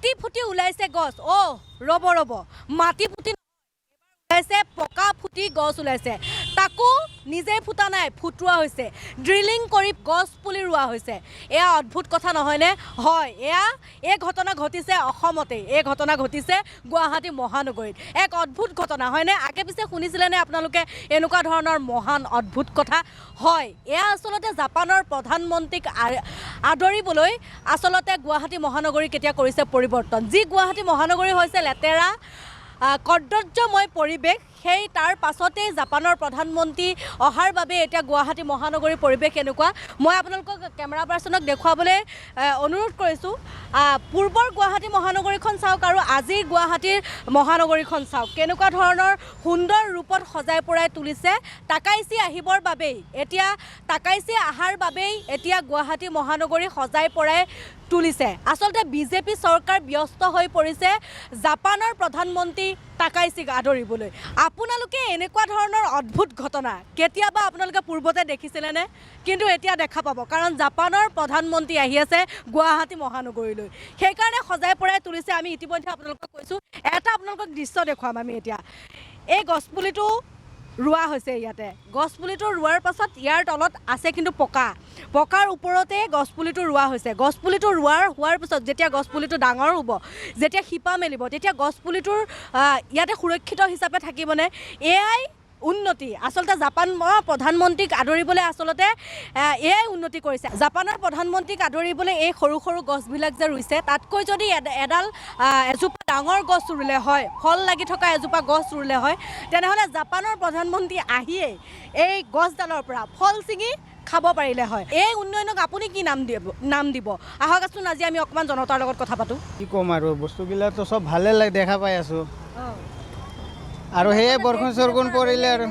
মাটি ফুটি ওলাইছে গছ ৰ'ব মাটি ফুটি ওলাইছে পকা ফুটি গছ ওলাইছে তাকো নিজে ফুটা নাই ফুটোৱা হৈছে ড্ৰিলিং কৰি গছ পুলি ৰোৱা হৈছে এয়া অদ্ভুত কথা নহয়নে হয় এই ঘটনা ঘটিছে অসমতে এই ঘটনা ঘটিছে গুৱাহাটী মহানগৰীত এক অদ্ভুত ঘটনা হয়নে আগে পিছে শুনিছিলেনে আপোনালোকে এনেকুৱা ধৰণৰ মহান অদ্ভুত কথা হয় এয়া আচলতে জাপানৰ প্ৰধানমন্ত্ৰীক আদৰিবলৈ আচলতে গুৱাহাটী মহানগৰী কেতিয়া কৰিছে পৰিৱৰ্তন যি গুৱাহাটী মহানগৰী হৈছে লেতেৰা কৰ্দৰ্যময় পৰিৱেশ সেই তাৰ পাছতেই জাপানৰ প্ৰধানমন্ত্ৰী অহাৰ বাবে এতিয়া গুৱাহাটী মহানগৰীৰ পৰিৱেশ এনেকুৱা মই আপোনালোকক কেমেৰা পাৰ্চনক দেখুৱাবলৈ অনুৰোধ কৰিছোঁ পূৰ্বৰ গুৱাহাটী মহানগৰীখন চাওক আৰু আজিৰ গুৱাহাটীৰ মহানগৰীখন চাওক কেনেকুৱা ধৰণৰ সুন্দৰ ৰূপত সজাই পৰাই তুলিছে টাকাইচি আহিবৰ বাবেই এতিয়া টাকাইচি অহাৰ বাবেই এতিয়া গুৱাহাটী মহানগৰী সজাই পৰাই তুলিছে আচলতে বিজেপি চৰকাৰ ব্যস্ত হৈ পৰিছে জাপানৰ প্ৰধানমন্ত্ৰী টাকাইচিক আদৰিবলৈ আপোনালোকে এনেকুৱা ধৰণৰ অদ্ভুত ঘটনা কেতিয়াবা আপোনালোকে পূৰ্বতে দেখিছিলেনে কিন্তু এতিয়া দেখা পাব কাৰণ জাপানৰ প্ৰধানমন্ত্ৰী আহি আছে গুৱাহাটী মহানগৰীলৈ সেইকাৰণে সজাই পৰাই তুলিছে আমি ইতিমধ্যে আপোনালোকক কৈছোঁ এটা আপোনালোকক দৃশ্য দেখুৱাম আমি এতিয়া এই গছপুলিটো ৰোৱা হৈছে ইয়াতে গছপুলিটো ৰোৱাৰ পাছত ইয়াৰ তলত আছে কিন্তু পকাৰ ওপৰতে গছপুলিটো ৰোৱা হৈছে গছপুলিটো হোৱাৰ পিছত যেতিয়া গছপুলিটো ডাঙৰ হ'ব যেতিয়া শিপা মেলিব তেতিয়া গছপুলিটোৰ ইয়াতে সুৰক্ষিত হিচাপে থাকিবনে এয়াই উন্নতি আচলতে জাপানৰ প্ৰধানমন্ত্ৰীক আদৰিবলৈ আচলতে এয়াই উন্নতি কৰিছে জাপানৰ প্ৰধানমন্ত্ৰীক আদৰিবলৈ এই সৰু সৰু গছবিলাক যে ৰুইছে তাতকৈ যদি এজোপা ডাঙৰ গছ ৰুলে হয় ফল লাগি থকা এজোপা গছ ৰুলে হয় তেনেহ'লে জাপানৰ প্ৰধানমন্ত্ৰী আহিয়েই এই গছডালৰ পৰা ফল ছিঙি খাব পাৰিলে হয় এই উন্নয়নক আপুনি কি নাম দিব আহকচোন আজি আমি অকণমান জনতাৰ লগত কথা পাতোঁ কি ক'ম আৰু বস্তুবিলাকতো চব ভালে দেখা পাই আছোঁ আৰু সেয়ে বৰষুণ চৰষুণ পৰিলে আৰু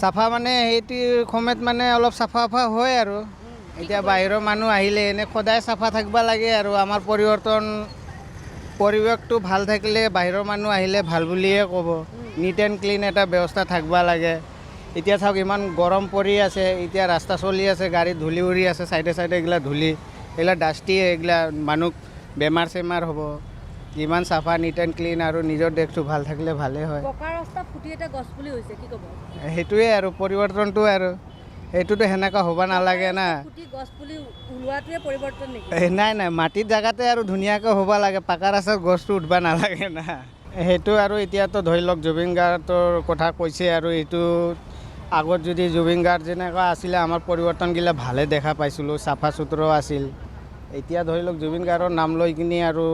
চাফা মানে সেইটো সময়ত মানে অলপ চাফা হয় আৰু এতিয়া বাহিৰৰ মানুহ আহিলে এনে সদায় চাফা থাকিব লাগে আৰু আমাৰ পৰিৱেশটো ভাল থাকিলে বাহিৰৰ মানুহ আহিলে ভাল বুলিয়ে ক'ব নিট এণ্ড ক্লিন এটা ব্যৱস্থা থাকিব লাগে এতিয়া চাওক ইমান গৰম পৰি আছে এতিয়া ৰাস্তা চলি আছে গাড়ীত ধূলি উৰি আছে চাইডে এইগিলা ধূলি এইগিলা ডাষ্টি এইগিলা মানুহ বেমাৰ চেমাৰ হ'ব যিমান চাফা নিট এণ্ড ক্লিন আৰু নিজৰ দেশটো ভাল থাকিলে ভালেই হয় সেইটোৱে আৰু পৰিৱৰ্তনটো আৰু সেইটোতো সেনেকুৱা হ'ব নালাগে না নাই মাটিৰ জেগাতে আৰু ধুনীয়াকৈ হ'ব লাগে পাকা ৰাস্তাত গছটো উঠবা নালাগে না সেইটো আৰু এতিয়াতো ধৰি লওক জুবিন গাৰ্গৰ কথা কৈছে আৰু এইটো আগত যদি জুবিন গাৰ্গ যেনেকুৱা আছিলে আমাৰ পৰিৱৰ্তনগিলা ভালে দেখা পাইছিলোঁ চাফা চুথৰা আছিল এতিয়া ধৰি লওক জুবিন গাৰ্গৰ নাম লৈ কিনি আৰু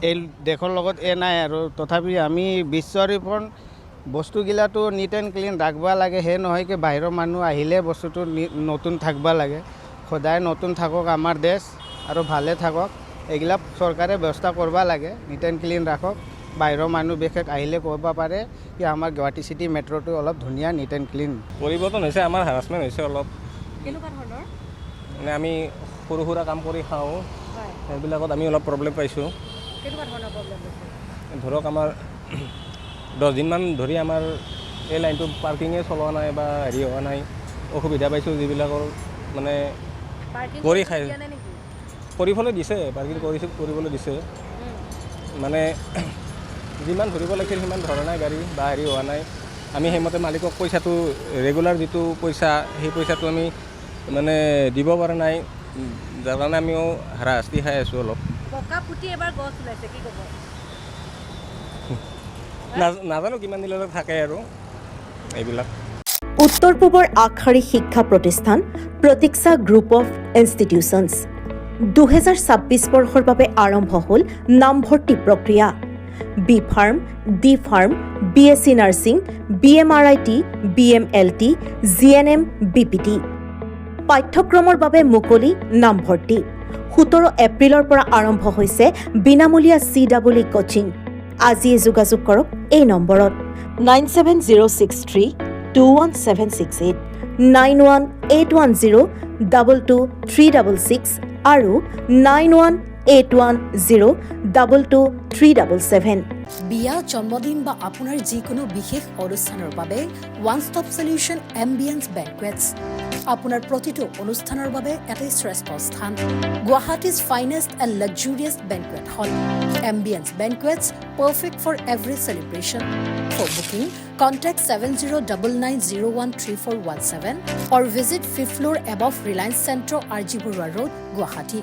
এই দেশৰ লগত নাই আৰু তথাপি আমি বিশ্বৰ বস্তুগিলাটো নিট এণ্ড ক্লিন ৰাখিব লাগে সেই নহয় কি বাহিৰৰ মানুহ আহিলে বস্তুটো নতুন থাকিব লাগে সদায় নতুন থাকক আমাৰ দেশ আৰু ভালে থাকক এইগিলা চৰকাৰে ব্যৱস্থা কৰিব লাগে নিট এণ্ড ক্লিন ৰাখক বাহিৰৰ মানুহ বিশেষ আহিলে ক'ব পাৰে কি আমাৰ গুৱাহাটী চিটি মেট্ৰ'টো অলপ ধুনীয়া নিট এণ্ড ক্লিন পৰিৱৰ্তন হৈছে আমাৰ হাৰাচমেণ্ট হৈছে অলপ মানে আমি সৰু সুৰা কাম কৰি খাওঁ সেইবিলাকত আমি অলপ প্ৰব্লেম পাইছোঁ ধৰক আমাৰ 10 দিনমান ধৰি আমাৰ এই লাইনটো পাৰ্কিঙে চলোৱা নাই বা হেৰি হোৱা নাই অসুবিধা পাইছোঁ যিবিলাকৰ মানে কৰি খাই কৰিবলৈ দিছে পাৰ্কিং কৰিবলৈ দিছে মানে যিমান ধৰিব লাগিছিল সিমান ধৰা নাই গাড়ী বা হেৰি হোৱা নাই আমি সেইমতে মালিকক পইচাটো ৰেগুলাৰ যিটো পইচা সেই পইচাটো আমি মানে দিব পৰা নাই যাৰ কাৰণে আমিও হাৰাশাস্তি খাই আছোঁ অলপ নাজানো কিমান দিনলৈ থাকে আৰু এইবিলাক উত্তৰ পূবৰ আগশাৰী শিক্ষা প্ৰতিষ্ঠান প্ৰতীক্ষা গ্ৰুপ অফ ইনষ্টিটিউচনছ 2026 বৰ্ষৰ বাবে আৰম্ভ হ'ল নামভৰ্তি প্ৰক্ৰিয়া B pharm D pharm BSc nursing BMRIT BMLT GNM BPT পাঠ্যক্ৰমৰ বাবে মুকলি নামভৰ্তি 17 এপ্ৰিলৰ পৰা আৰম্ভ হৈছে বিনামূলীয়া CWE কোচিং আজিয়ে যোগাযোগ কৰক এই নম্বৰত 9706321768 9181022366 আৰু 9181022377 বিয়া জন্মদিন বা আপোনাৰ যিকোনো বিশেষ অনুষ্ঠানৰ বাবে one stop solution ambience banquets আপোনাৰ প্ৰতিটো অনুষ্ঠানৰ বাবে এটাই শ্ৰেষ্ঠ স্থান Guwahati's finest and luxurious banquet hall ambience banquets perfect for every celebration for booking contact 7099013417 or visit 5th floor above Reliance Centro, RG Burwa Road, Guwahati.